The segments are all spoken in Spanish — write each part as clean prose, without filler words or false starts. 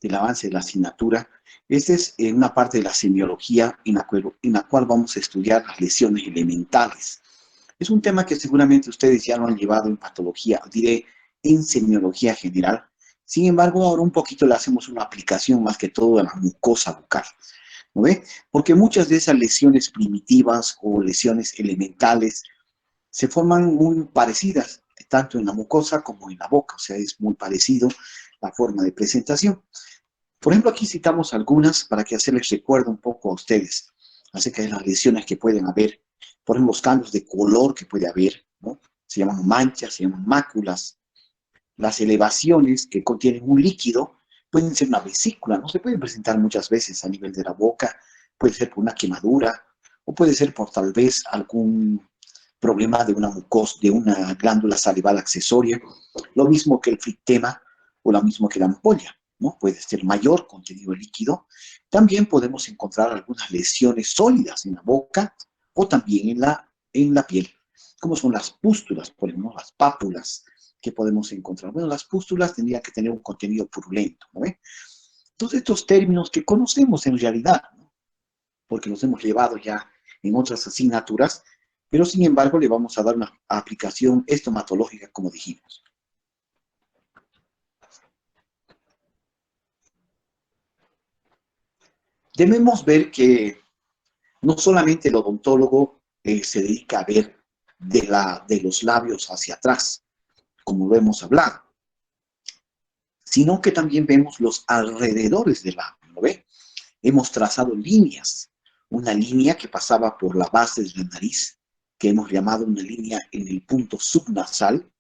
del avance de la asignatura. Esta es una parte de la semiología en la cual vamos a estudiar las lesiones elementales. Es un tema que seguramente ustedes ya lo han llevado en patología, diré en semiología general. Sin embargo, ahora un poquito le hacemos una aplicación más que todo a la mucosa bucal, ¿no ve? Porque muchas de esas lesiones primitivas o lesiones elementales se forman muy parecidas, tanto en la mucosa como en la boca, o sea, es muy parecido la forma de presentación. Por ejemplo, aquí citamos algunas para que hacerles recuerdo un poco a ustedes acerca de las lesiones que pueden haber, por ejemplo, los cambios de color que puede haber, ¿no? Se llaman manchas, se llaman máculas, las elevaciones que contienen un líquido, pueden ser una vesícula, no se pueden presentar muchas veces a nivel de la boca, puede ser por una quemadura, o puede ser por tal vez algún problema de una mucosa, de una glándula salival accesoria, lo mismo que el fritema o lo mismo que la ampolla, ¿no? Puede ser mayor contenido líquido. También podemos encontrar algunas lesiones sólidas en la boca o también en la piel, como son las pústulas, por ejemplo, las pápulas que podemos encontrar. Bueno, las pústulas tendrían que tener un contenido purulento, ¿no? Todos estos términos que conocemos en realidad, ¿no? Porque los hemos llevado ya en otras asignaturas, pero sin embargo le vamos a dar una aplicación estomatológica, como dijimos. Debemos ver que no solamente el odontólogo se dedica a ver de los labios hacia atrás, como lo hemos hablado, sino que también vemos los alrededores del labio, ¿no ve? Hemos trazado líneas, una línea que pasaba por la base de la nariz, que hemos llamado una línea en el punto subnasal,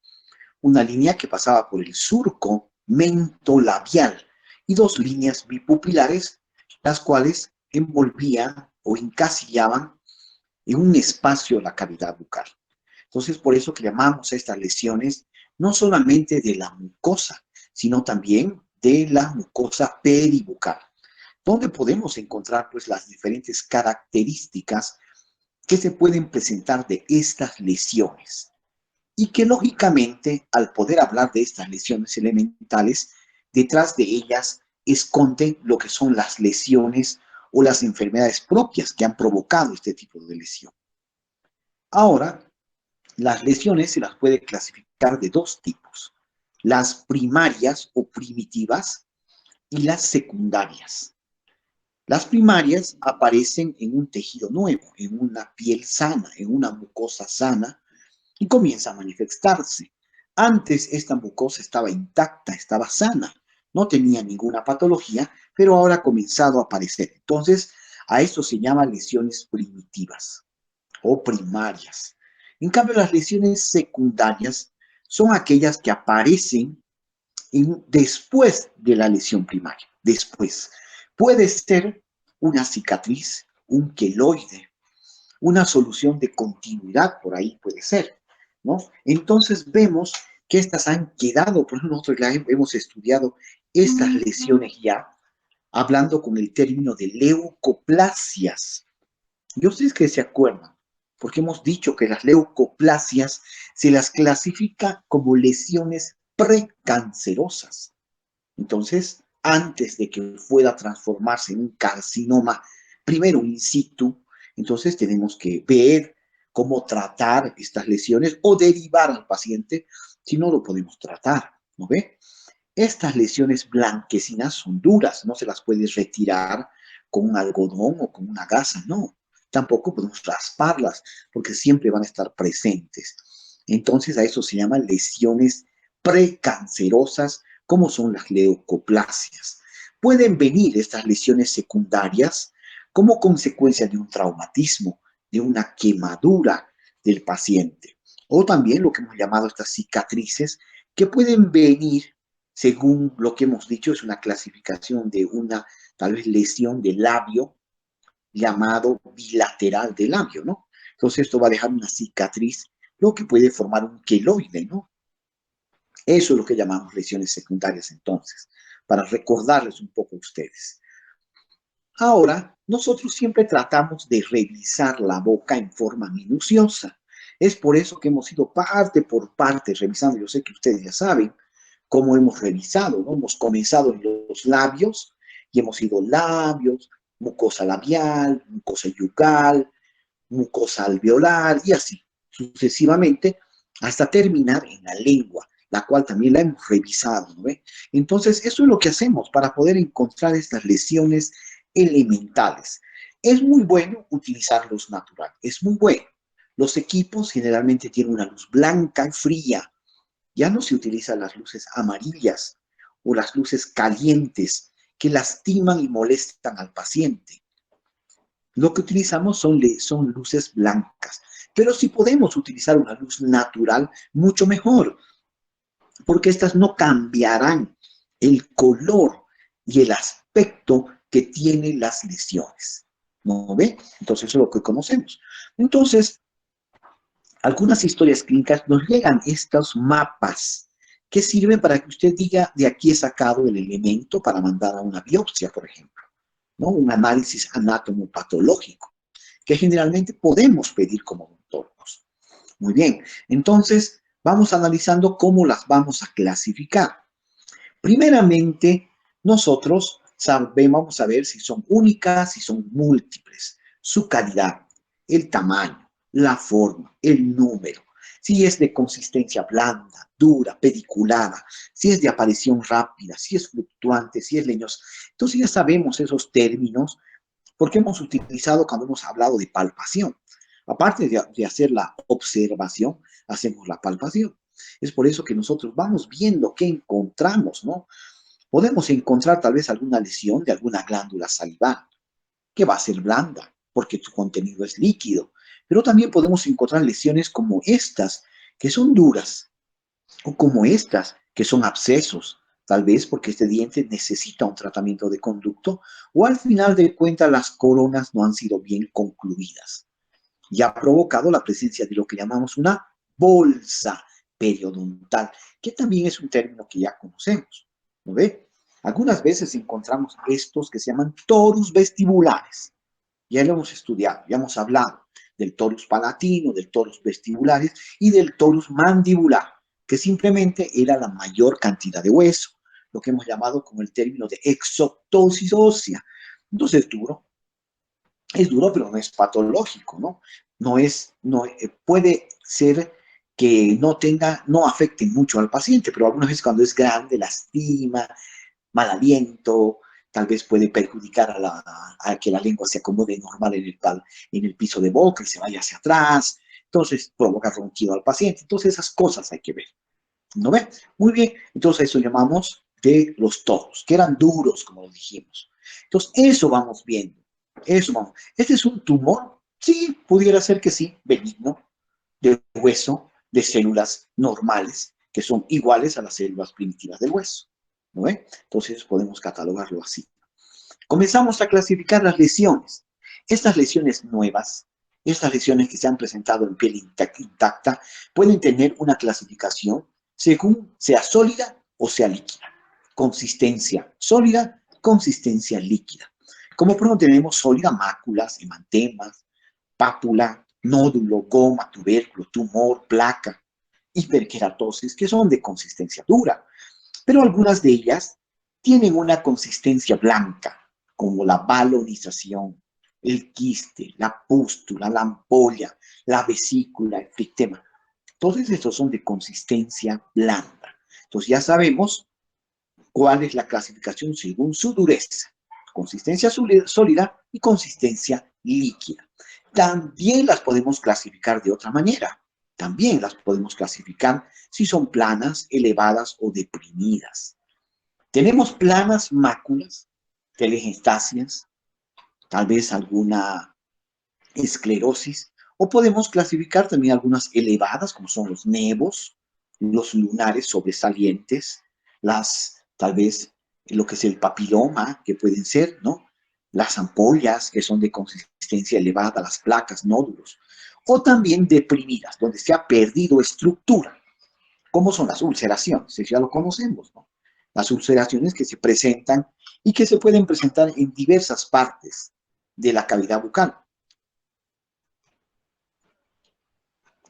una línea que pasaba por el surco mentolabial y dos líneas bipupilares, las cuales envolvían o encasillaban en un espacio la cavidad bucal. Entonces, por eso que llamamos a estas lesiones no solamente de la mucosa, sino también de la mucosa peribucal, donde podemos encontrar pues las diferentes características que se pueden presentar de estas lesiones y que lógicamente al poder hablar de estas lesiones elementales, detrás de ellas esconden lo que son las lesiones o las enfermedades propias que han provocado este tipo de lesión. Ahora, las lesiones se las puede clasificar de dos tipos, las primarias o primitivas y las secundarias. Las primarias aparecen en un tejido nuevo, en una piel sana, en una mucosa sana, y comienza a manifestarse. Antes esta mucosa estaba intacta, estaba sana, no tenía ninguna patología, pero ahora ha comenzado a aparecer. Entonces, a esto se llama lesiones primitivas o primarias. En cambio, las lesiones secundarias son aquellas que aparecen después de la lesión primaria. Después. Puede ser una cicatriz, un queloide, una solución de continuidad, por ahí puede ser, ¿no? Entonces vemos que estas han quedado, por ejemplo, nosotros ya hemos estudiado estas lesiones ya, hablando con el término de leucoplasias. Y ustedes que se acuerdan, porque hemos dicho que las leucoplasias se las clasifica como lesiones precancerosas. Entonces, antes de que pueda transformarse en un carcinoma, primero in situ, entonces tenemos que ver cómo tratar estas lesiones o derivar al paciente si no lo podemos tratar, ¿no ve? Estas lesiones blanquecinas son duras, no se las puedes retirar con un algodón o con una gasa, no. Tampoco podemos rasparlas porque siempre van a estar presentes. Entonces a eso se llaman lesiones precancerosas, como son las leucoplasias. Pueden venir estas lesiones secundarias como consecuencia de un traumatismo, de una quemadura del paciente, o también lo que hemos llamado estas cicatrices que pueden venir según lo que hemos dicho, es una clasificación de una tal vez lesión del labio llamado bilateral del labio, ¿no? Entonces esto va a dejar una cicatriz, lo que puede formar un queloide, ¿no? Eso es lo que llamamos lesiones secundarias entonces, para recordarles un poco a ustedes. Ahora, nosotros siempre tratamos de revisar la boca en forma minuciosa. Es por eso que hemos ido parte por parte revisando, yo sé que ustedes ya saben, como hemos revisado, ¿no? Hemos comenzado en los labios y hemos ido labios, mucosa labial, mucosa yugal, mucosa alveolar y así sucesivamente hasta terminar en la lengua, la cual también la hemos revisado, ¿no ve? Entonces, eso es lo que hacemos para poder encontrar estas lesiones elementales. Es muy bueno utilizar luz natural, es muy bueno. Los equipos generalmente tienen una luz blanca y fría. Ya no se utilizan las luces amarillas o las luces calientes que lastiman y molestan al paciente. Lo que utilizamos son luces blancas. Pero si podemos utilizar una luz natural, mucho mejor, porque estas no cambiarán el color y el aspecto que tienen las lesiones. ¿No ve? Entonces, eso es lo que conocemos. Entonces, algunas historias clínicas nos llegan estos mapas que sirven para que usted diga, de aquí he sacado el elemento para mandar a una biopsia, por ejemplo, ¿no? Un análisis anatomopatológico, que generalmente podemos pedir como odontólogos. Muy bien, entonces vamos analizando cómo las vamos a clasificar. Primeramente, nosotros vamos a ver si son únicas, si son múltiples, su calidad, el tamaño, la forma, el número, si es de consistencia blanda, dura, pediculada, si es de aparición rápida, si es fluctuante, si es leñosa. Entonces ya sabemos esos términos porque hemos utilizado cuando hemos hablado de palpación. Aparte de hacer la observación, hacemos la palpación. Es por eso que nosotros vamos viendo qué encontramos, ¿no? Podemos encontrar tal vez alguna lesión de alguna glándula salival, que va a ser blanda, porque su contenido es líquido. Pero también podemos encontrar lesiones como estas, que son duras, o como estas, que son abscesos, tal vez porque este diente necesita un tratamiento de conducto, o al final de cuentas las coronas no han sido bien concluidas y ha provocado la presencia de lo que llamamos una bolsa periodontal, que también es un término que ya conocemos, ¿no ve? Algunas veces encontramos estos que se llaman torus vestibulares. Ya lo hemos estudiado, ya hemos hablado del torus palatino, del torus vestibulares y del torus mandibular, que simplemente era la mayor cantidad de hueso, lo que hemos llamado como el término de exoptosis ósea. Entonces es duro, pero no es patológico, ¿no? Puede ser que no afecte mucho al paciente, pero algunas veces cuando es grande, lastima, mal aliento, tal vez puede perjudicar a que la lengua se acomode normal en el piso de boca y se vaya hacia atrás, entonces provoca ronquido al paciente, entonces esas cosas hay que ver, ¿no ve? Muy bien, entonces eso llamamos de los toros, que eran duros, como lo dijimos. Entonces eso vamos viendo, eso vamos. ¿Este es un tumor? Sí, pudiera ser que sí, benigno, de hueso, de células normales, que son iguales a las células primitivas del hueso, ¿no ve? Entonces podemos catalogarlo así. Comenzamos a clasificar las lesiones. Estas lesiones nuevas, estas lesiones que se han presentado en piel intacta, pueden tener una clasificación según sea sólida o sea líquida. Consistencia sólida, consistencia líquida. Como por ejemplo tenemos sólida, máculas, hemantemas, pápula, nódulo, goma, tubérculo, tumor, placa, hiperkeratosis, que son de consistencia dura. Pero algunas de ellas tienen una consistencia blanca, como la balonización, el quiste, la pústula, la ampolla, la vesícula, el epitema. Todos estos son de consistencia blanda. Entonces ya sabemos cuál es la clasificación según su dureza. Consistencia sólida y consistencia líquida. También las podemos clasificar de otra manera. También las podemos clasificar si son planas, elevadas o deprimidas. Tenemos planas máculas, telangiectasias, tal vez alguna esclerosis, o podemos clasificar también algunas elevadas, como son los nevos, los lunares sobresalientes, tal vez lo que es el papiloma, que pueden ser, ¿no? Las ampollas, que son de consistencia elevada, las placas, nódulos, o también deprimidas, donde se ha perdido estructura, como son las ulceraciones, ya lo conocemos, ¿no? Las ulceraciones que se presentan y que se pueden presentar en diversas partes de la cavidad bucal,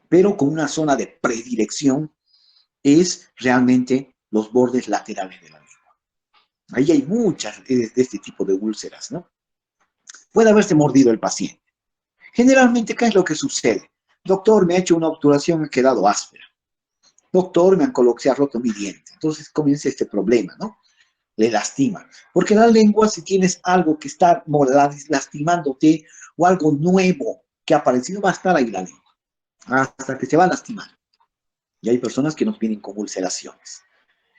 pero con una zona de predilección es realmente los bordes laterales de la lengua. Ahí hay muchas de este tipo de úlceras, ¿no? Puede haberse mordido el paciente. Generalmente, ¿qué es lo que sucede? Doctor, me ha hecho una obturación, me he quedado áspera. Doctor, se ha roto mi diente. Entonces comienza este problema, ¿no? Le lastima. Porque la lengua, si tienes algo que está lastimándote o algo nuevo que ha aparecido, va a estar ahí la lengua, hasta que se va a lastimar. Y hay personas que nos vienen con ulceraciones.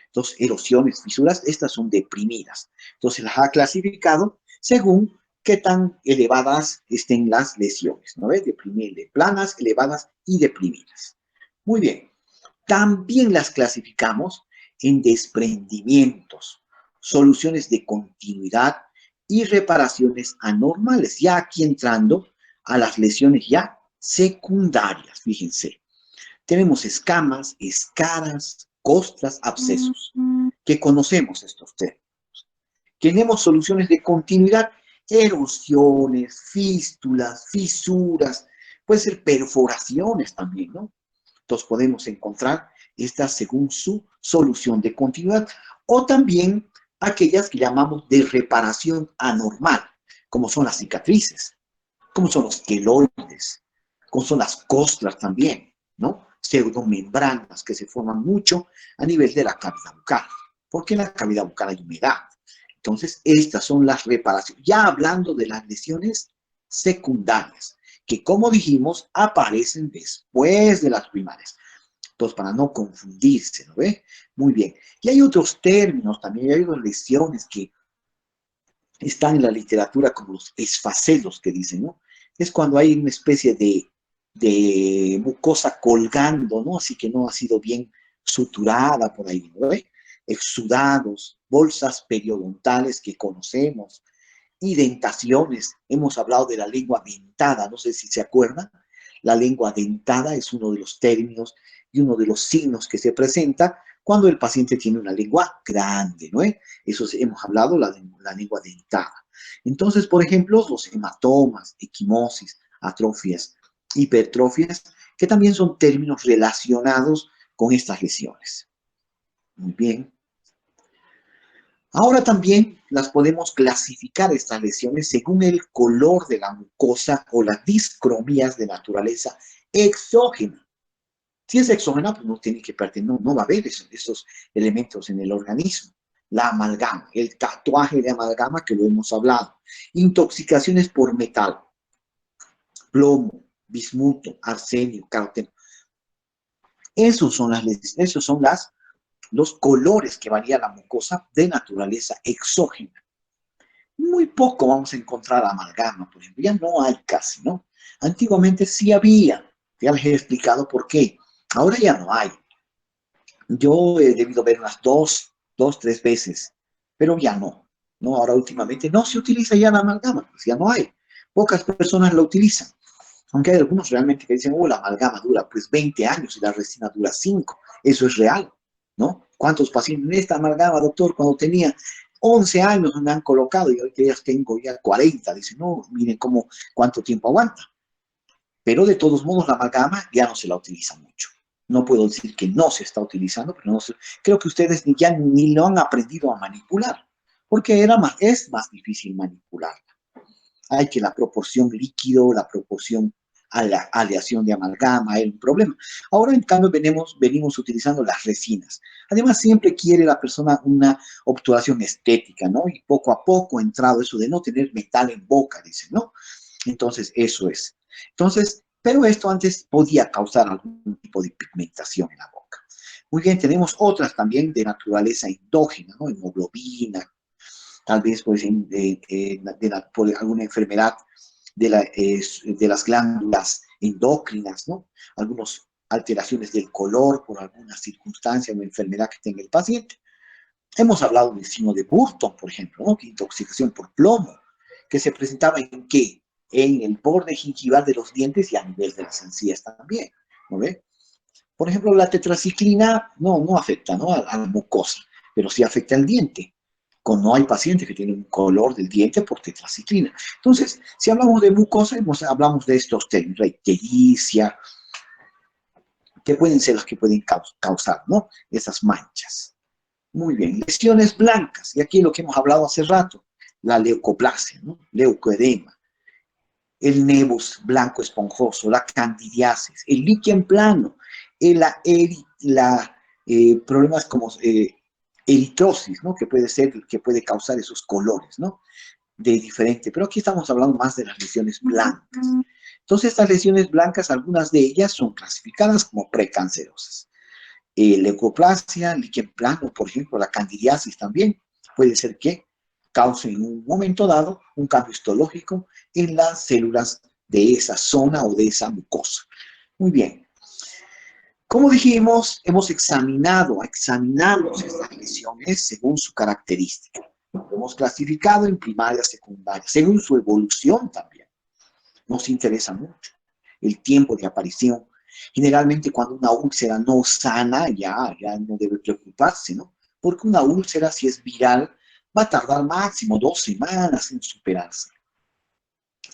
Entonces, erosiones, fisuras, estas son deprimidas. Entonces, las ha clasificado según qué tan elevadas estén las lesiones, ¿no ves? Deprimidas, planas, elevadas y deprimidas. Muy bien. También las clasificamos en desprendimientos, soluciones de continuidad y reparaciones anormales, ya aquí entrando a las lesiones ya secundarias, fíjense. Tenemos escamas, escaras, costras, abscesos, que conocemos estos términos. Tenemos soluciones de continuidad, erosiones, fístulas, fisuras, puede ser perforaciones también, ¿no? Entonces podemos encontrar estas según su solución de continuidad o también aquellas que llamamos de reparación anormal, como son las cicatrices, como son los queloides, como son las costras también, ¿no? Pseudomembranas que se forman mucho a nivel de la cavidad bucal, porque en la cavidad bucal hay humedad. Entonces, estas son las reparaciones. Ya hablando de las lesiones secundarias, que como dijimos, aparecen después de las primarias. Entonces, para no confundirse, ¿no ve? Muy bien. Y hay otros términos también, hay otras lesiones que están en la literatura como los esfacelos que dicen, ¿no? Es cuando hay una especie de mucosa colgando, ¿no? Así que no ha sido bien suturada por ahí, ¿no ve? Exudados, bolsas periodontales que conocemos, y dentaciones. Hemos hablado de la lengua dentada, no sé si se acuerdan. La lengua dentada es uno de los términos y uno de los signos que se presenta cuando el paciente tiene una lengua grande, ¿no? Eso hemos hablado, la lengua dentada. Entonces, por ejemplo, los hematomas, equimosis, atrofias, hipertrofias, que también son términos relacionados con estas lesiones. Muy bien. Ahora también las podemos clasificar estas lesiones según el color de la mucosa o las discromías de naturaleza exógena. Si es exógena, pues no tiene que perder, no va a haber esos elementos en el organismo. La amalgama, el tatuaje de amalgama que lo hemos hablado. Intoxicaciones por metal, plomo, bismuto, arsenio, caroteno. Esos son los colores que varía la mucosa de naturaleza exógena. Muy poco vamos a encontrar amalgama, por ejemplo. Ya no hay casi, ¿no? Antiguamente sí había. Ya les he explicado por qué. Ahora ya no hay. Yo he debido ver unas tres veces, pero ya no. No, ahora últimamente no se utiliza ya la amalgama, pues ya no hay. Pocas personas la utilizan. Aunque hay algunos realmente que dicen, la amalgama dura pues 20 años y la resina dura 5. Eso es real, ¿no? ¿Cuántos pacientes en esta amalgama, doctor, cuando tenía 11 años me han colocado y hoy que ya tengo ya 40? Dicen, no, miren cuánto tiempo aguanta. Pero de todos modos la amalgama ya no se la utiliza mucho. No puedo decir que no se está utilizando, pero creo que ustedes ya ni lo han aprendido a manipular, porque es más difícil manipularla. Hay que la proporción líquido, la proporción a la aleación de amalgama, era un problema. Ahora, en cambio, venimos utilizando las resinas. Además, siempre quiere la persona una obturación estética, ¿no? Y poco a poco ha entrado eso de no tener metal en boca, dicen, ¿no? Entonces, eso es. Entonces, pero esto antes podía causar algún tipo de pigmentación en la boca. Muy bien, tenemos otras también de naturaleza endógena, ¿no? Hemoglobina, tal vez pues, por alguna enfermedad de las glándulas endócrinas, ¿no? Algunas alteraciones del color por alguna circunstancia o enfermedad que tenga el paciente. Hemos hablado del signo de Burton, por ejemplo, ¿no? Que intoxicación por plomo, que se presentaba en ¿qué? En el borde gingival de los dientes y a nivel de las encías también, ¿no ve? Por ejemplo, la tetraciclina no afecta, ¿no? a la mucosa, pero sí afecta al diente. No hay pacientes que tienen un color del diente por tetraciclina. Entonces, si hablamos de mucosa, hablamos de estos términos, la ictericia, que pueden ser las que pueden causar, ¿no? Esas manchas. Muy bien, lesiones blancas, y aquí lo que hemos hablado hace rato, la leucoplasia, ¿no? Leucoedema, el nevus blanco esponjoso, la candidiasis, el líquen plano, problemas como eritrosis, ¿no? Que puede ser, que puede causar esos colores, ¿no? De diferente, pero aquí estamos hablando más de las lesiones blancas. Entonces, estas lesiones blancas, algunas de ellas son clasificadas como precancerosas. Leucoplasia, líquen plano, por ejemplo, la candidiasis también, puede ser que cause en un momento dado un cambio histológico en las células de esa zona o de esa mucosa. Muy bien. Como dijimos, hemos examinado estas lesiones según su característica. Lo hemos clasificado en primaria, secundaria, según su evolución también. Nos interesa mucho el tiempo de aparición. Generalmente cuando una úlcera no sana, ya no debe preocuparse, ¿no? Porque una úlcera, si es viral, va a tardar máximo 2 semanas en superarse.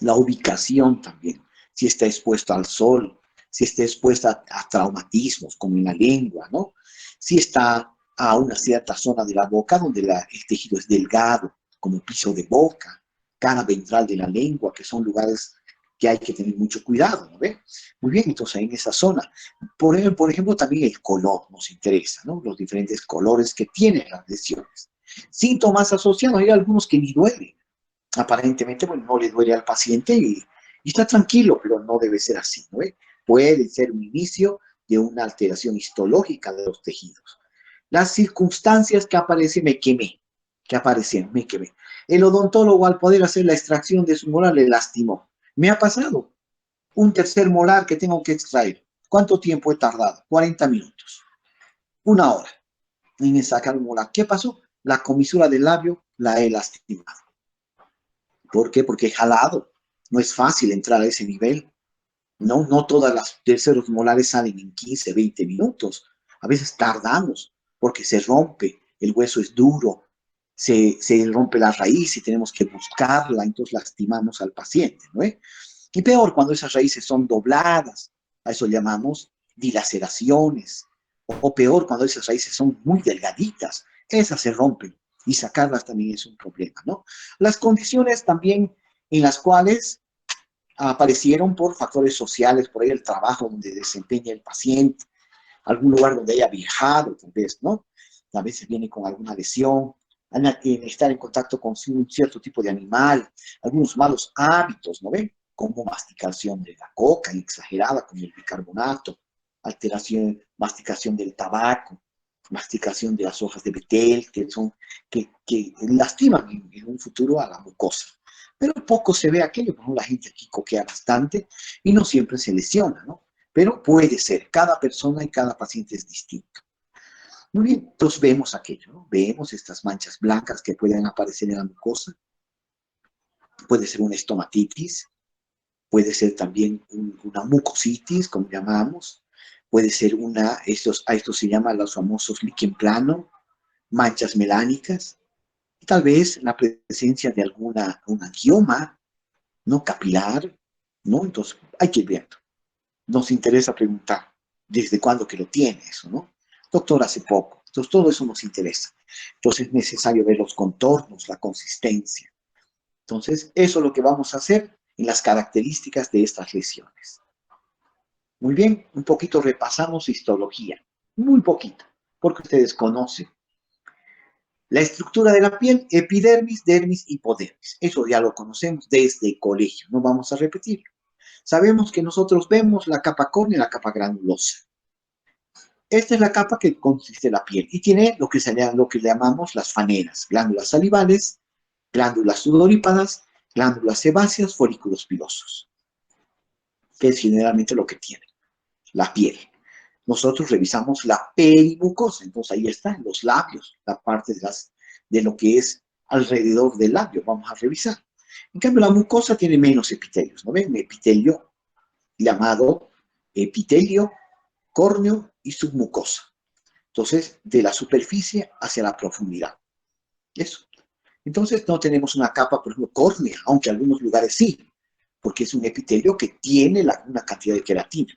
La ubicación también, si está expuesto al sol, si está expuesta a traumatismos como en la lengua, ¿no? Si está a una cierta zona de la boca donde el tejido es delgado, como piso de boca, cara ventral de la lengua, que son lugares que hay que tener mucho cuidado, ¿no ve? Muy bien, entonces en esa zona. Por ejemplo, también el color nos interesa, ¿no? Los diferentes colores que tienen las lesiones. Síntomas asociados, hay algunos que ni duelen. Aparentemente, bueno, no le duele al paciente y está tranquilo, pero no debe ser así, ¿no? Puede ser un inicio de una alteración histológica de los tejidos. Las circunstancias que aparecen, me quemé. El odontólogo, al poder hacer la extracción de su molar, le lastimó. Me ha pasado un tercer molar que tengo que extraer. ¿Cuánto tiempo he tardado? 40 minutos. 1 hora en sacar un molar. ¿Qué pasó? La comisura del labio la he lastimado. ¿Por qué? Porque he jalado. No es fácil entrar a ese nivel. No todas las terceros molares salen en 15, 20 minutos. A veces tardamos porque se rompe, el hueso es duro, se rompe la raíz y tenemos que buscarla, entonces lastimamos al paciente, ¿no? Y peor cuando esas raíces son dobladas, a eso llamamos dilaceraciones. O peor cuando esas raíces son muy delgaditas, esas se rompen y sacarlas también es un problema, ¿no? Las condiciones también en las cuales aparecieron por factores sociales, por ahí el trabajo donde desempeña el paciente, algún lugar donde haya viajado, tal vez, ¿no? A veces viene con alguna lesión, estar en contacto con un cierto tipo de animal, algunos malos hábitos, ¿no ven? Como masticación de la coca exagerada con el bicarbonato, alteración, masticación del tabaco, masticación de las hojas de betel, que lastiman en un futuro a la mucosa. Pero poco se ve aquello, porque la gente aquí coquea bastante y no siempre se lesiona, ¿no? Pero puede ser, cada persona y cada paciente es distinto. Muy bien, entonces vemos aquello, ¿no? Vemos estas manchas blancas que pueden aparecer en la mucosa. Puede ser una estomatitis, puede ser también una mucositis, como llamamos. Puede ser a estos se llaman los famosos líquen plano, manchas melánicas. Y tal vez la presencia de un angioma, ¿no? Capilar, ¿no? Entonces hay que ir viendo. Nos interesa preguntar, ¿desde cuándo que lo tiene eso, no? Doctor, hace poco. Entonces, todo eso nos interesa. Entonces, es necesario ver los contornos, la consistencia. Entonces, eso es lo que vamos a hacer en las características de estas lesiones. Muy bien, un poquito repasamos histología. Muy poquito, porque ustedes conocen. La estructura de la piel, epidermis, dermis, hipodermis. Eso ya lo conocemos desde el colegio, no vamos a repetirlo. Sabemos que nosotros vemos la capa córnea y la capa granulosa. Esta es la capa que consiste en la piel y tiene lo que llamamos las faneras, glándulas salivales, glándulas sudoríparas, glándulas sebáceas, folículos pilosos, que es generalmente lo que tiene la piel. Nosotros revisamos la perimucosa, entonces ahí están los labios, la parte de lo que es alrededor del labio, vamos a revisar. En cambio, la mucosa tiene menos epitelios, ¿no ven? Epitelio llamado epitelio córneo y submucosa. Entonces, de la superficie hacia la profundidad. Eso. Entonces, no tenemos una capa, por ejemplo, córnea, aunque en algunos lugares sí, porque es un epitelio que tiene una cantidad de queratina,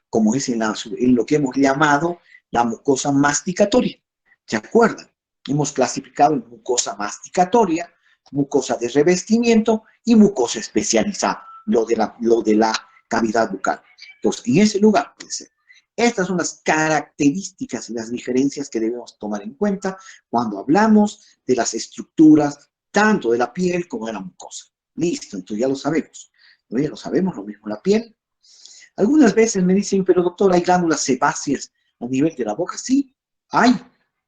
como es en lo que hemos llamado la mucosa masticatoria. ¿Se acuerdan? Hemos clasificado en mucosa masticatoria, mucosa de revestimiento y mucosa especializada, lo de la cavidad bucal. Entonces, en ese lugar puede ser. Estas son las características y las diferencias que debemos tomar en cuenta cuando hablamos de las estructuras tanto de la piel como de la mucosa. Listo, entonces ya lo sabemos. ¿No? Ya lo sabemos, lo mismo la piel. Algunas veces me dicen, pero doctor, ¿hay glándulas sebáceas a nivel de la boca? Sí, hay,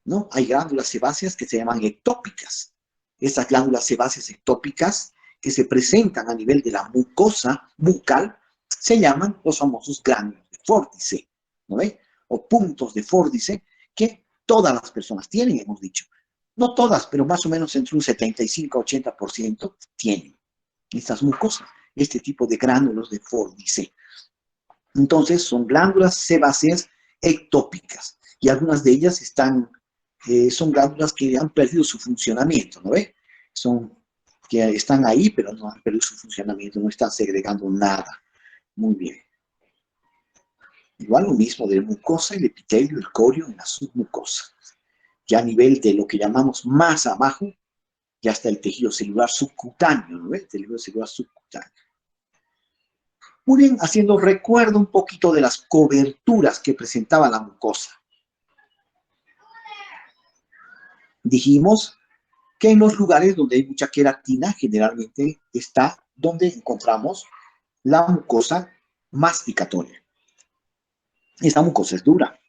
¿no? Hay glándulas sebáceas que se llaman ectópicas. Estas glándulas sebáceas ectópicas que se presentan a nivel de la mucosa bucal se llaman los famosos glándulos de Fordyce, ¿no ve? O puntos de Fordyce que todas las personas tienen, hemos dicho. No todas, pero más o menos entre un 75 a 80% tienen estas mucosas, este tipo de gránulos de Fordyce. Entonces, son glándulas sebáceas ectópicas y algunas de ellas son glándulas que han perdido su funcionamiento, ¿no ve? Son que están ahí, pero no han perdido su funcionamiento, no están segregando nada. Muy bien. Igual lo mismo de la mucosa, el epitelio, el corio en la submucosa. Ya a nivel de lo que llamamos más abajo, ya está el tejido celular subcutáneo, ¿no ve? El tejido celular subcutáneo. Muy bien, haciendo recuerdo un poquito de las coberturas que presentaba la mucosa. Dijimos que en los lugares donde hay mucha queratina, generalmente está donde encontramos la mucosa masticatoria. Esta mucosa es dura.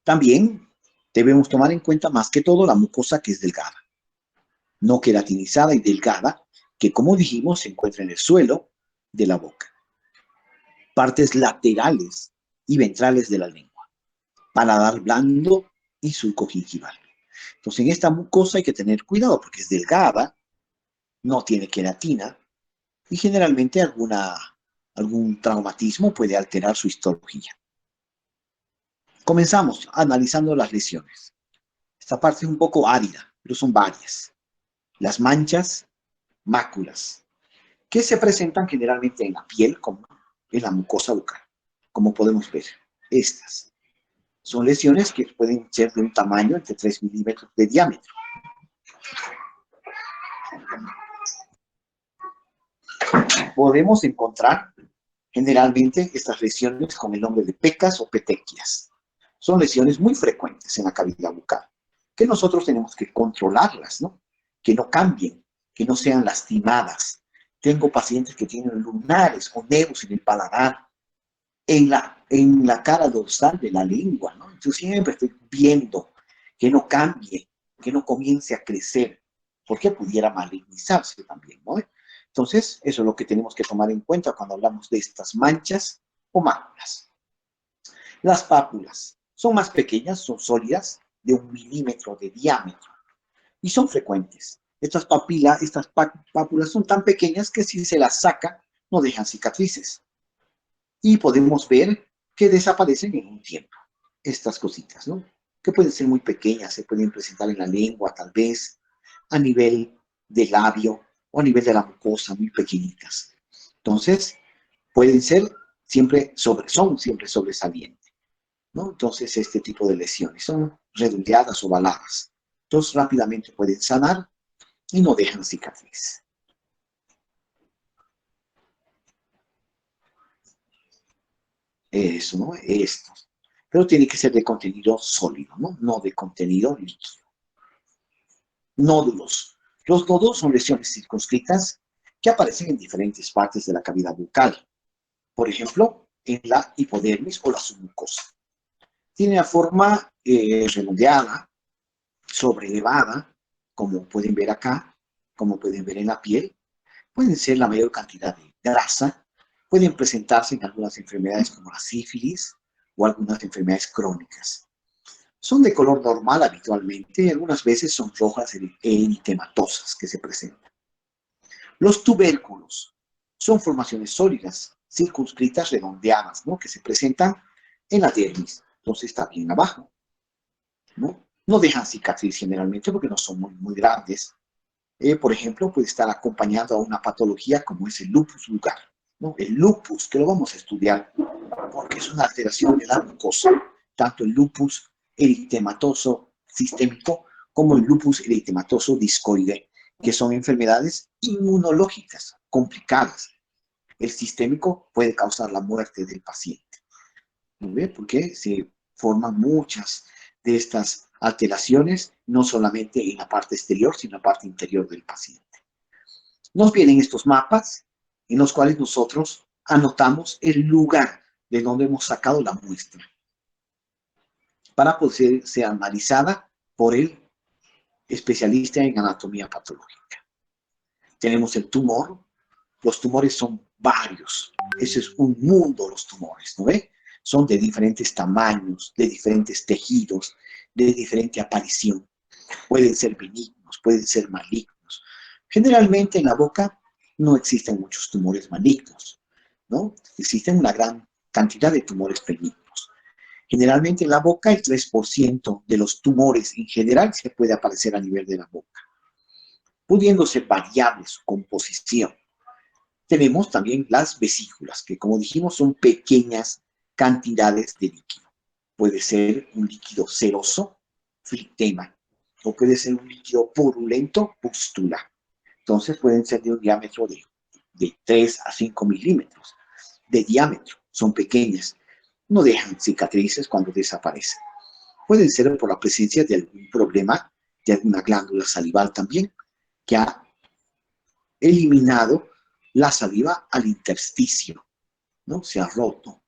También debemos tomar en cuenta más que todo la mucosa que es delgada, no queratinizada y delgada, que como dijimos se encuentra en el suelo de la boca. Partes laterales y ventrales de la lengua, paladar blando y surco gingival. Entonces en esta mucosa hay que tener cuidado porque es delgada, no tiene queratina y generalmente algún traumatismo puede alterar su histología. Comenzamos analizando las lesiones. Esta parte es un poco árida, pero son varias. Las manchas, máculas, que se presentan generalmente en la piel como en la mucosa bucal, como podemos ver. Estas son lesiones que pueden ser de un tamaño entre 3 milímetros de diámetro. Podemos encontrar generalmente estas lesiones con el nombre de pecas o petequias. Son lesiones muy frecuentes en la cavidad bucal, que nosotros tenemos que controlarlas, ¿no? Que no cambien, que no sean lastimadas. Tengo pacientes que tienen lunares o nevos en el paladar, en la cara dorsal de la lengua, ¿no? Yo siempre estoy viendo que no cambie, que no comience a crecer, porque pudiera malignizarse también, ¿no? Entonces, eso es lo que tenemos que tomar en cuenta cuando hablamos de estas manchas o máculas. Las pápulas son más pequeñas, son sólidas, de 1 milímetro de diámetro, y son frecuentes. Estas pápulas son tan pequeñas que si se las saca, no dejan cicatrices. Y podemos ver que desaparecen en un tiempo, estas cositas, ¿no? Que pueden ser muy pequeñas, se pueden presentar en la lengua, tal vez, a nivel del labio o a nivel de la mucosa, muy pequeñitas. Entonces, pueden ser son siempre sobresalientes, ¿no? Entonces, este tipo de lesiones son redondeadas o ovaladas. Entonces, rápidamente pueden sanar y no dejan cicatriz. Eso, ¿no? Esto. Pero tiene que ser de contenido sólido, ¿no? No de contenido líquido. Nódulos. Los nódulos son lesiones circunscritas que aparecen en diferentes partes de la cavidad bucal. Por ejemplo, en la hipodermis o la submucosa. Tiene la forma redondeada, sobrelevada, como pueden ver acá, como pueden ver en la piel. Pueden ser la mayor cantidad de grasa. Pueden presentarse en algunas enfermedades como la sífilis o algunas enfermedades crónicas. Son de color normal habitualmente y algunas veces son rojas e eritematosas que se presentan. Los tubérculos son formaciones sólidas, circunscritas, redondeadas, ¿no? Que se presentan en la dermis. Entonces está bien abajo, ¿no? No dejan cicatriz generalmente porque no son muy grandes. Por ejemplo, puede estar acompañado a una patología como es el lupus vulgar, ¿no? El lupus, que lo vamos a estudiar porque es una alteración de la mucosa, tanto el lupus eritematoso sistémico como el lupus eritematoso discoide, que son enfermedades inmunológicas complicadas. El sistémico puede causar la muerte del paciente, ¿no ve? Porque se forman muchas de estas alteraciones, no solamente en la parte exterior, sino en la parte interior del paciente. Nos vienen estos mapas en los cuales nosotros anotamos el lugar de donde hemos sacado la muestra para poder ser analizada por el especialista en anatomía patológica. Tenemos el tumor. Los tumores son varios. Ese es un mundo, los tumores, ¿no ve? Son de diferentes tamaños, de diferentes tejidos, de diferente aparición. Pueden ser benignos, pueden ser malignos. Generalmente en la boca no existen muchos tumores malignos, ¿no? Existen una gran cantidad de tumores benignos. Generalmente en la boca el 3% de los tumores en general se puede aparecer a nivel de la boca, pudiendo ser variable su composición. Tenemos también las vesículas, que como dijimos son pequeñas cantidades de líquido. Puede ser un líquido seroso, flictema, o puede ser un líquido purulento, pústula. Entonces pueden ser de un diámetro de 3 a 5 milímetros de diámetro. Son pequeñas. No dejan cicatrices cuando desaparecen. Pueden ser por la presencia de algún problema de alguna glándula salival también, que ha eliminado la saliva al intersticio, ¿no? Se ha roto.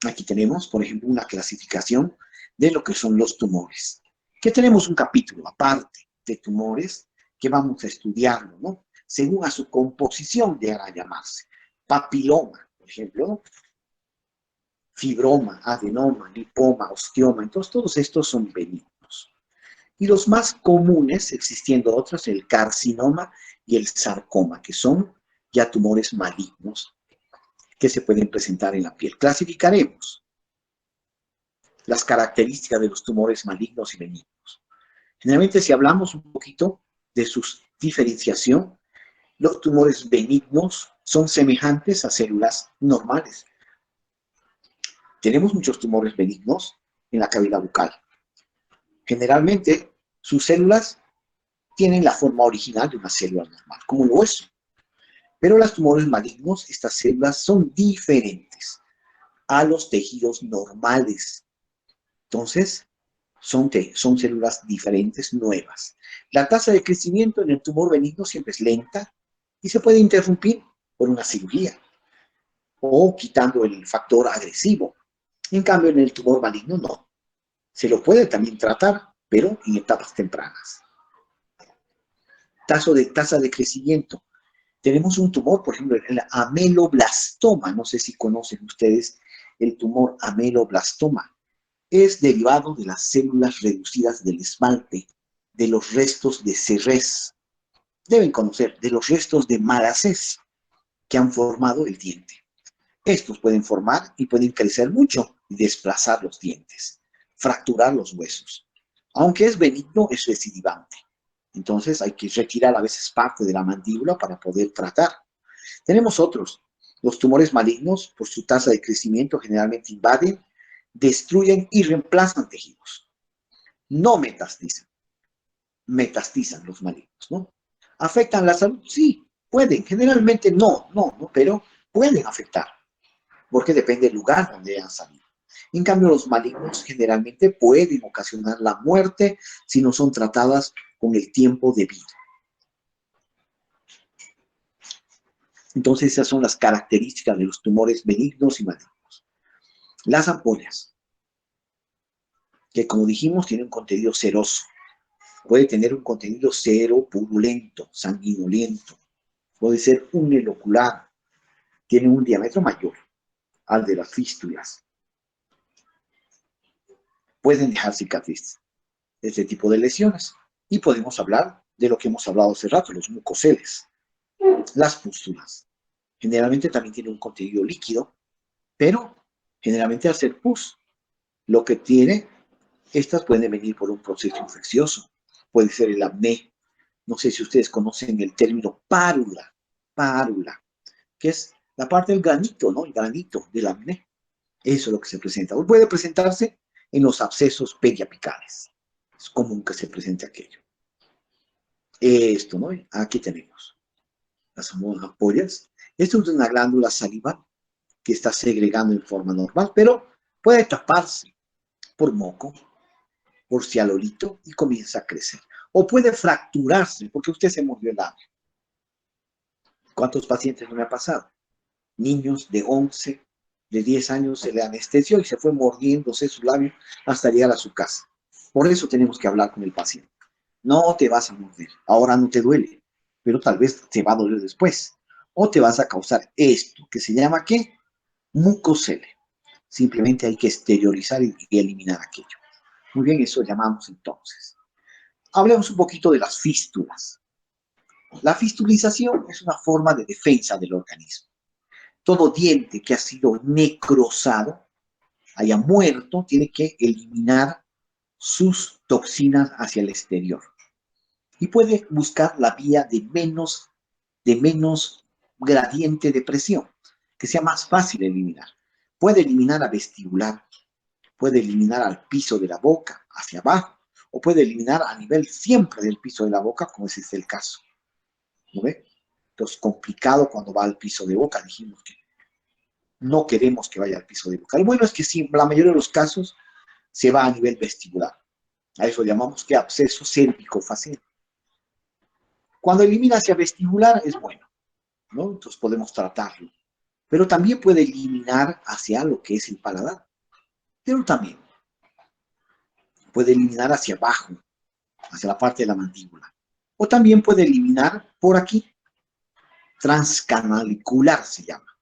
Aquí tenemos, por ejemplo, una clasificación de lo que son los tumores. Que tenemos un capítulo aparte de tumores que vamos a estudiarlo, ¿no? Según a su composición llegará a llamarse. Papiloma, por ejemplo, ¿no? Fibroma, adenoma, lipoma, osteoma. Entonces, todos estos son benignos. Y los más comunes, existiendo otros, el carcinoma y el sarcoma, que son ya tumores malignos que se pueden presentar en la piel. Clasificaremos las características de los tumores malignos y benignos. Generalmente, si hablamos un poquito de su diferenciación, los tumores benignos son semejantes a células normales. Tenemos muchos tumores benignos en la cavidad bucal. Generalmente, sus células tienen la forma original de una célula normal, como el hueso. Pero los tumores malignos, estas células son diferentes a los tejidos normales. Entonces, son células diferentes, nuevas. La tasa de crecimiento en el tumor benigno siempre es lenta y se puede interrumpir por una cirugía o quitando el factor agresivo. En cambio, en el tumor maligno no. Se lo puede también tratar, pero en etapas tempranas. Tasa de crecimiento. Tenemos un tumor, por ejemplo, el ameloblastoma. No sé si conocen ustedes el tumor ameloblastoma. Es derivado de las células reducidas del esmalte, de los restos de Serres. Deben conocer, de los restos de Malacés que han formado el diente. Estos pueden formar y pueden crecer mucho y desplazar los dientes, fracturar los huesos. Aunque es benigno, es recidivante. Entonces hay que retirar a veces parte de la mandíbula para poder tratar. Tenemos otros. Los tumores malignos, por su tasa de crecimiento, generalmente invaden, destruyen y reemplazan tejidos. No metastizan. Metastizan los malignos, ¿no? ¿Afectan la salud? Sí, pueden. Generalmente no, pero pueden afectar, porque depende del lugar donde hayan salido. En cambio, los malignos generalmente pueden ocasionar la muerte si no son tratadas con el tiempo debido. Entonces, esas son las características de los tumores benignos y malignos. Las ampollas, que como dijimos, tienen un contenido seroso. Puede tener un contenido sero purulento, sanguinolento. Puede ser unilocular. Tiene un diámetro mayor al de las fístulas. Pueden dejar cicatrices. Este tipo de lesiones. Y podemos hablar de lo que hemos hablado hace rato, los mucoceles. Las pústulas. Generalmente también tienen un contenido líquido, pero generalmente al ser pus, lo que tiene, estas pueden venir por un proceso infeccioso. Puede ser el acné. No sé si ustedes conocen el término párula, que es la parte del granito, ¿no? El granito del acné. Eso es lo que se presenta. O puede presentarse en los abscesos periapicales. Es común que se presente aquello. Esto, ¿no? Aquí tenemos las ampollas. Esto es una glándula salival que está segregando en forma normal, pero puede taparse por moco, por cialolito y comienza a crecer. O puede fracturarse porque usted se mordió el labio. ¿Cuántos pacientes no me ha pasado? Niños de 11, de 10 años se le anestesió y se fue mordiéndose su labio hasta llegar a su casa. Por eso tenemos que hablar con el paciente. No te vas a morder, ahora no te duele, pero tal vez te va a doler después. O te vas a causar esto, que se llama ¿qué? Mucocele. Simplemente hay que exteriorizar y eliminar aquello. Muy bien, eso llamamos entonces. Hablemos un poquito de las fístulas. La fistulización es una forma de defensa del organismo. Todo diente que ha sido necrosado, haya muerto, tiene que eliminar sus toxinas hacia el exterior. Y puede buscar la vía de menos gradiente de presión, que sea más fácil de eliminar. Puede eliminar a vestibular, puede eliminar al piso de la boca, hacia abajo, o puede eliminar a nivel siempre del piso de la boca, como ese es el caso. ¿No ve? Entonces, complicado cuando va al piso de boca, dijimos que no queremos que vaya al piso de boca. Lo bueno es que sí, la mayoría de los casos se va a nivel vestibular. A eso llamamos que absceso cérvico-facial. Cuando elimina hacia vestibular es bueno, ¿no? Entonces podemos tratarlo. Pero también puede eliminar hacia lo que es el paladar. Pero también puede eliminar hacia abajo, hacia la parte de la mandíbula. O también puede eliminar por aquí, transcanalicular se llama,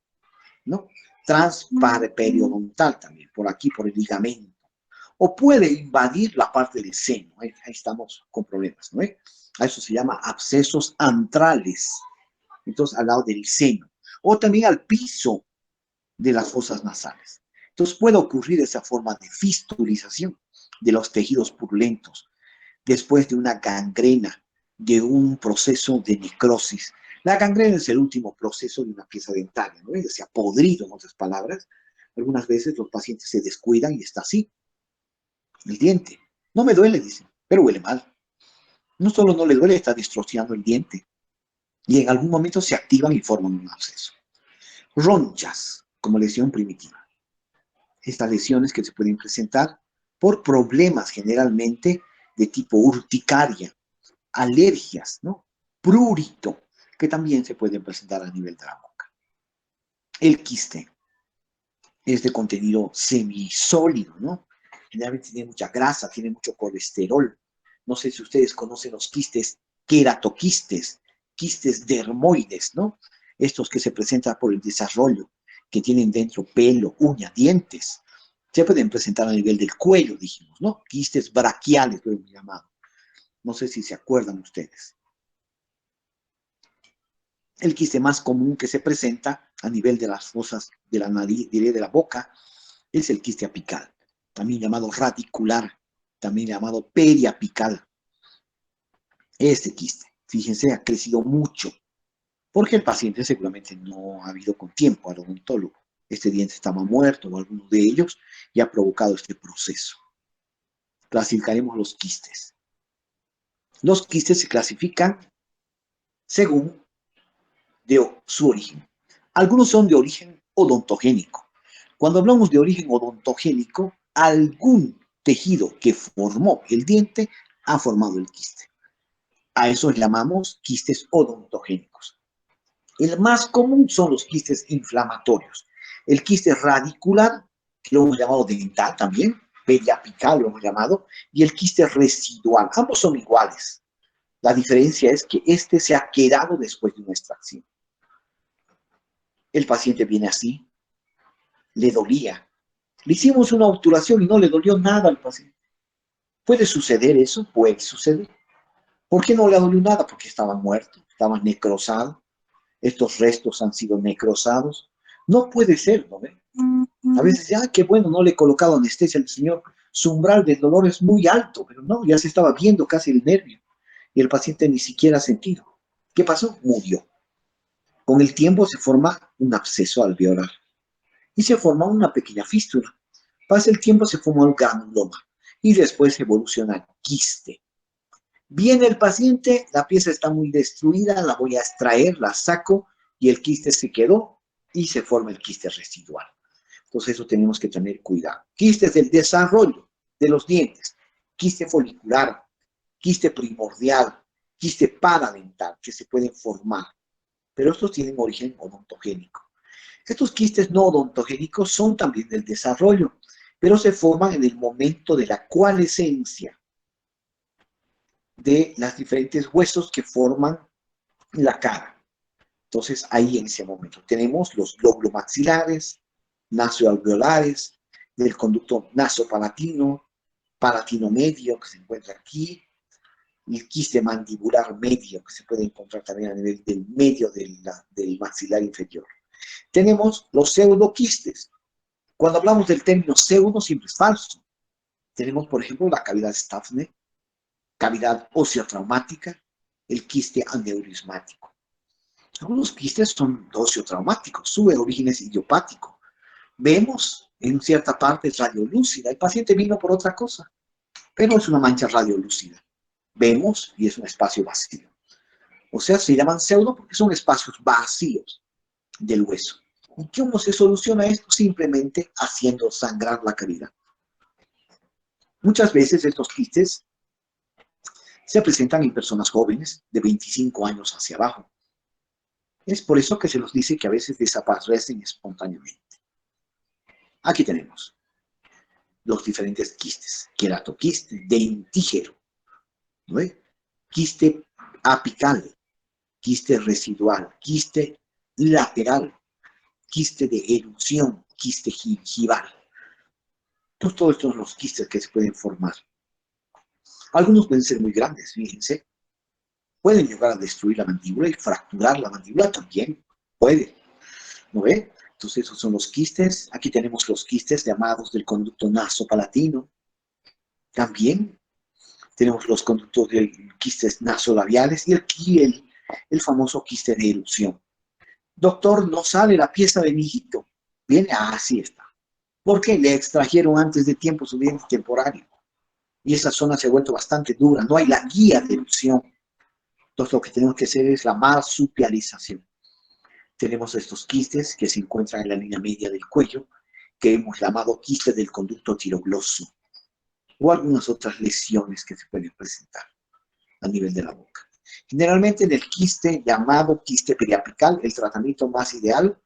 ¿no? Transparaperiodontal también, por aquí, por el ligamento. O puede invadir la parte del seno. Ahí estamos con problemas, ¿no? A eso se llama abscesos antrales. Entonces, al lado del seno. O también al piso de las fosas nasales. Entonces, puede ocurrir esa forma de fistulización de los tejidos purulentos después de una gangrena, de un proceso de necrosis. La gangrena es el último proceso de una pieza dentaria, ¿no? Se ha podrido, en otras palabras. Algunas veces los pacientes se descuidan y está así, el diente. No me duele, dicen, pero huele mal. No solo no le duele, está destrozando el diente. Y en algún momento se activan y forman un absceso. Ronchas, como lesión primitiva. Estas lesiones que se pueden presentar por problemas generalmente de tipo urticaria, alergias, ¿no? Prurito, que también se pueden presentar a nivel de la boca. El quiste es de contenido semisólido, ¿no? Generalmente tiene mucha grasa, tiene mucho colesterol. No sé si ustedes conocen los quistes queratoquistes, quistes dermoides, ¿no? Estos que se presentan por el desarrollo, que tienen dentro pelo, uña, dientes. Se pueden presentar a nivel del cuello, dijimos, ¿no? Quistes braquiales, lo hemos llamado. No sé si se acuerdan ustedes. El quiste más común que se presenta a nivel de las fosas de la nariz, diré de la boca, es el quiste apical, también llamado radicular, también llamado periapical. Este quiste, fíjense, ha crecido mucho, porque el paciente seguramente no ha habido con tiempo al odontólogo. Este diente estaba muerto o alguno de ellos y ha provocado este proceso. Clasificaremos los quistes. Los quistes se clasifican según su origen. Algunos son de origen odontogénico. Cuando hablamos de origen odontogénico, algún tejido que formó el diente ha formado el quiste. A eso llamamos quistes odontogénicos. El más común son los quistes inflamatorios. El quiste radicular, que lo hemos llamado dental también, periapical lo hemos llamado, y el quiste residual. Ambos son iguales. La diferencia es que este se ha quedado después de una extracción. El paciente viene así, le dolía. Le hicimos una obturación y no le dolió nada al paciente. ¿Puede suceder eso? Puede suceder. ¿Por qué no le dolió nada? Porque estaba muerto, estaba necrosado. Estos restos han sido necrosados. No puede ser, ¿no ve? A veces, qué bueno, no le he colocado anestesia al señor. Su umbral del dolor es muy alto, pero no, ya se estaba viendo casi el nervio. Y el paciente ni siquiera ha sentido. ¿Qué pasó? Murió. Con el tiempo se forma un absceso alveolar y se forma una pequeña fístula. Pasa el tiempo, se forma el granuloma y después evoluciona el quiste. Viene el paciente, la pieza está muy destruida, la voy a extraer, la saco y el quiste se quedó y se forma el quiste residual. Entonces eso tenemos que tener cuidado. Quistes del desarrollo de los dientes, quiste folicular, quiste primordial, quiste paradental, que se pueden formar, pero estos tienen origen odontogénico. Estos quistes no odontogénicos son también del desarrollo, pero se forman en el momento de la coalescencia de los diferentes huesos que forman la cara. Entonces, ahí en ese momento tenemos los glóbulos maxilares, nasoalveolares, del conducto nasopalatino, palatino medio que se encuentra aquí, el quiste mandibular medio que se puede encontrar también a nivel del medio del maxilar inferior. Tenemos los pseudoquistes. Cuando hablamos del término pseudo, siempre es falso. Tenemos, por ejemplo, la cavidad Staffner, cavidad osteotraumática, el quiste aneurismático. Algunos quistes son osteotraumáticos, su origen es idiopático. Vemos en cierta parte es radiolúcida. El paciente vino por otra cosa, pero es una mancha radiolúcida. Vemos y es un espacio vacío. O sea, se llaman pseudo porque son espacios vacíos del hueso. ¿Y cómo se soluciona esto? Simplemente haciendo sangrar la cavidad. Muchas veces estos quistes se presentan en personas jóvenes de 25 años hacia abajo. Es por eso que se nos dice que a veces desaparecen espontáneamente. Aquí tenemos los diferentes quistes. Queratoquiste, dentígero, ¿no? Quiste apical, quiste residual, quiste lateral, quiste de erupción, quiste gingival. Entonces, todos estos son los quistes que se pueden formar. Algunos pueden ser muy grandes, fíjense. Pueden llegar a destruir la mandíbula y fracturar la mandíbula también. Puede, ¿no ve? Entonces, esos son los quistes. Aquí tenemos los quistes llamados del conducto nasopalatino. También tenemos los conductos de quistes nasolabiales y el famoso quiste de erupción. Doctor, no sale la pieza de mi hijito. Viene, así está. ¿Por qué? Le extrajeron antes de tiempo su diente temporario. Y esa zona se ha vuelto bastante dura. No hay la guía de erupción. Entonces lo que tenemos que hacer es la marsupialización. Tenemos estos quistes que se encuentran en la línea media del cuello, que hemos llamado quiste del conducto tirogloso, o algunas otras lesiones que se pueden presentar a nivel de la boca. Generalmente en el quiste llamado quiste periapical, el tratamiento más ideal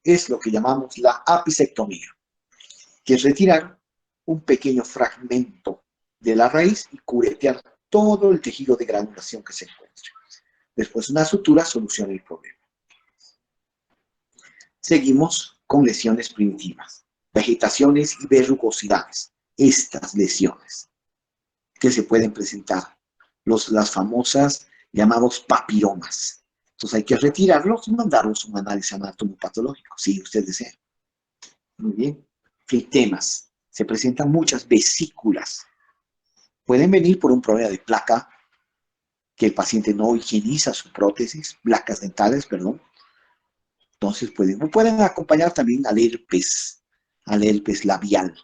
es lo que llamamos la apicectomía, que es retirar un pequeño fragmento de la raíz y curetear todo el tejido de granulación que se encuentre. Después una sutura soluciona el problema. Seguimos con lesiones primitivas, vegetaciones y verrugosidades. Estas lesiones que se pueden presentar, las famosas llamados papiromas. Entonces hay que retirarlos y mandarlos a un análisis anatomopatológico, si usted desea. Muy bien. Flitemas. Se presentan muchas vesículas. Pueden venir por un problema de placa, que el paciente no higieniza su prótesis, placas dentales, perdón. Entonces pueden acompañar también al herpes labial,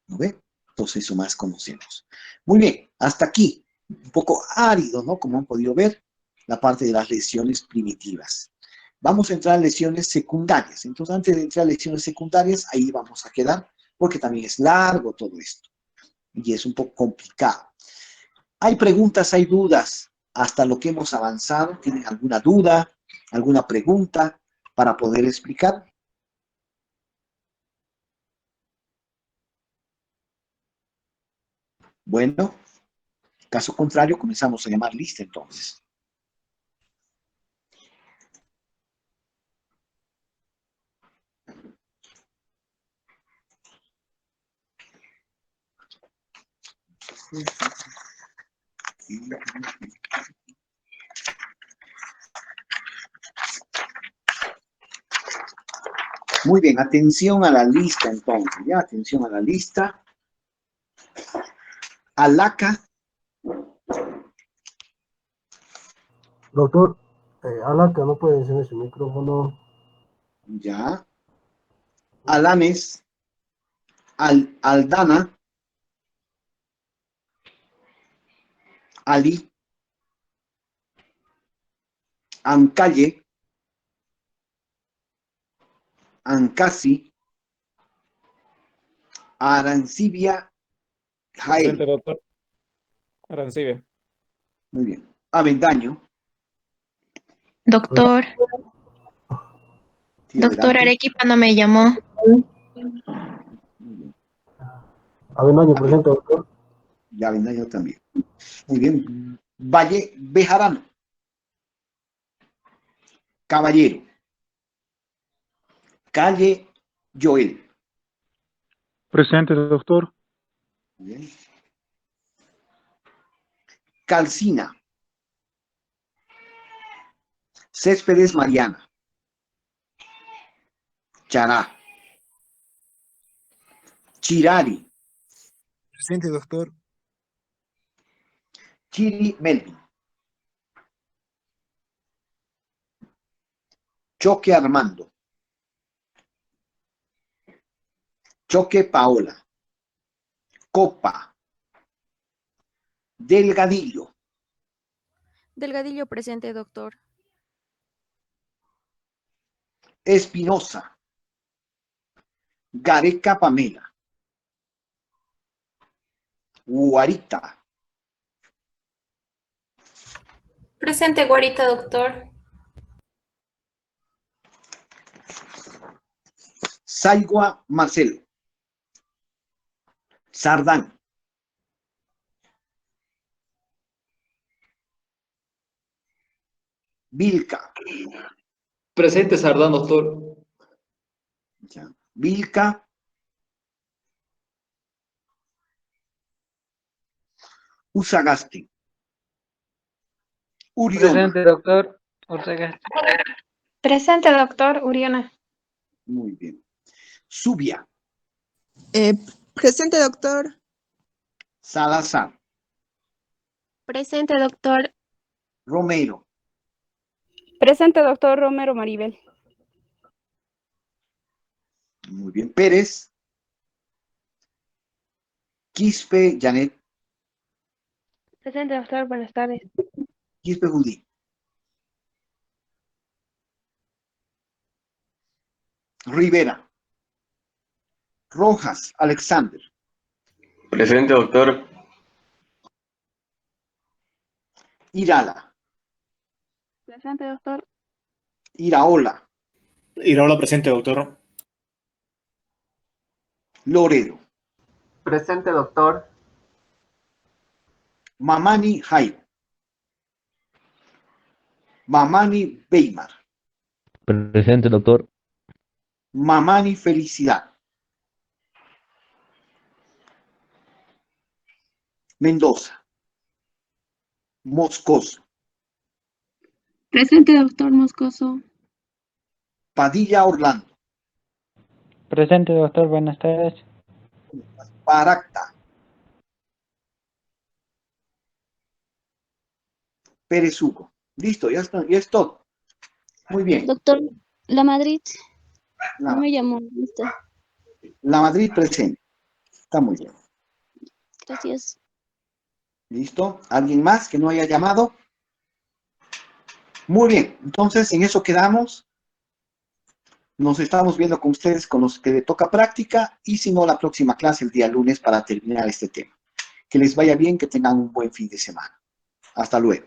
¿no ve? Entonces eso más conocemos. Muy bien, hasta aquí, un poco árido, ¿no? Como han podido ver, la parte de las lesiones primitivas. Vamos a entrar a lesiones secundarias. Entonces, antes de entrar a lesiones secundarias, ahí vamos a quedar, porque también es largo todo esto. Y es un poco complicado. Hay preguntas, hay dudas. Hasta lo que hemos avanzado, ¿tienen alguna duda, alguna pregunta para poder explicar? Bueno, caso contrario, comenzamos a llamar lista entonces. Muy bien, atención a la lista entonces, ya, atención a la lista. Alaca, Doctor, Alaca no puede encender su micrófono. ya. Alanes, Aldana, Ali, Ancalle, Ancasi, Arancibia, Presente, Jael. doctor. Arancibia. Muy bien. Avendaño. Doctor, Sí, doctor adelante. Arequipa no me llamó. Muy bien. Avendaño, presente, doctor. Y Avendaño también. Muy bien. Valle Bejarano. Caballero. Calle Joel. Presente, doctor. Muy bien. Calcina. Céspedes Mariana. Chará. Chirari. Presente, doctor. Chiri Melvin. Choque Armando. Choque Paola. Copa. Delgadillo. Delgadillo presente, doctor. Espinosa. Gareca Pamela. Guarita. Presente, Guarita, doctor. Saigua Marcelo. Sardán. Vilca. Presente, Sardán, doctor. Ya. Vilca. Usagasti. Uriona. Presente, doctor. Ortega. Presente, doctor Uriona. Muy bien. Subia. Presente, doctor. Salazar. Presente, doctor. Romero. Presente, doctor Romero Maribel. Muy bien. Pérez. Quispe Janet. Presente, doctor. Buenas tardes. Quispe Judí. Rivera. Rojas Alexander. Presente, doctor. Irala. Presente, doctor. Iraola. Iraola presente, doctor. Loredo. Presente, doctor. Mamani Jairo. Mamani Weimar. Presente, doctor. Mamani Felicidad. Mendoza. Moscoso. Presente, doctor Moscoso. Padilla Orlando. Presente, doctor. Buenas tardes. Paracta. Pérez Hugo. Listo, ya está, ya es todo. Muy bien. Doctor, la Madrid La, no me llamó. Listo. la Madrid presente. Está muy bien. Gracias. ¿Listo? ¿Alguien más que no haya llamado? Muy bien. Entonces, en eso quedamos. Nos estamos viendo con ustedes con los que le toca práctica y si no, la próxima clase el día lunes para terminar este tema. Que les vaya bien, que tengan un buen fin de semana. Hasta luego.